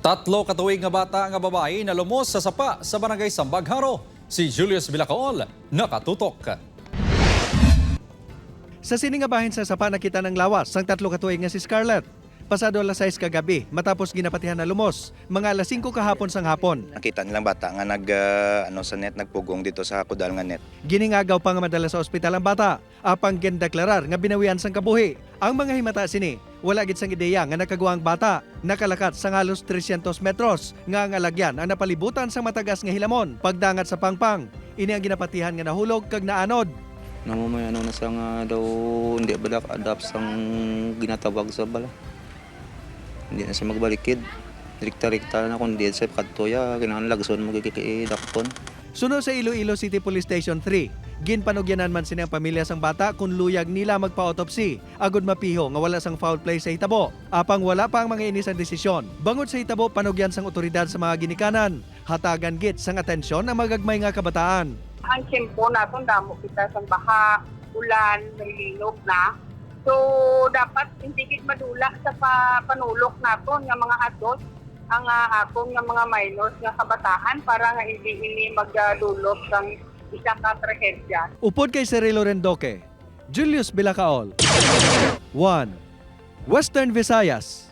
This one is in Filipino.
Tatlo katuig nga bata nga babae na lumos sa sapa sa barangay Sambagharo. Si Julius Villacaol nakatutok. Sa siningabahin sa sapa nakita ng lawas sang tatlo katuig nga si Scarlett. Pasado alas 6 kagabi matapos ginapatihan na lumos, mga alas 5 kahapon sang hapon. Nakita nilang bata nga sa net nagpugong dito sa kudal nga net. Giningagaw pa nga madala sa ospital ang bata, apang gindeklarar nga binawian sang kabuhi. Ang mga himata sini, wala gid sang ideya nga nakagawa ang bata, nakalakat sang halos 300 metros nga ang alagyan ang napalibutan sang matagas nga hilamon pagdangat sa pangpang. Ini ang ginapatihan nga nahulog kag naanod. Namumay na sa nga daw hindi balak adapt sang ginatabag sa bala. Hindi na siya magbalikid. Rikta-rikta na kung hindi sa katuya, kinahanglan lagson magkikidakton. Sunod sa Iloilo City Police Station 3, ginpanugyanan man sini ang pamilya sang bata kung luyag nila magpa-autopsy. Agud mapiho nga wala sang foul play sa hitabo. Apang wala pa ang mga inis ang desisyon. Bangod sa hitabo, panugyan sang otoridad sa mga ginikanan. Hatagan git sang atensyon ang magagmay nga kabataan. Ang tiyempo natin, damo kita sa baha, ulan, nalilog na. So, dapat hindi kit madula sa panulok natin ng mga adult, ang aton ng mga minors nga kabataan para nga hindi magdulot ng isa ka trahedya. Upod kay Cirilo Rendoque, Julius Villacaol. 1. Western Visayas.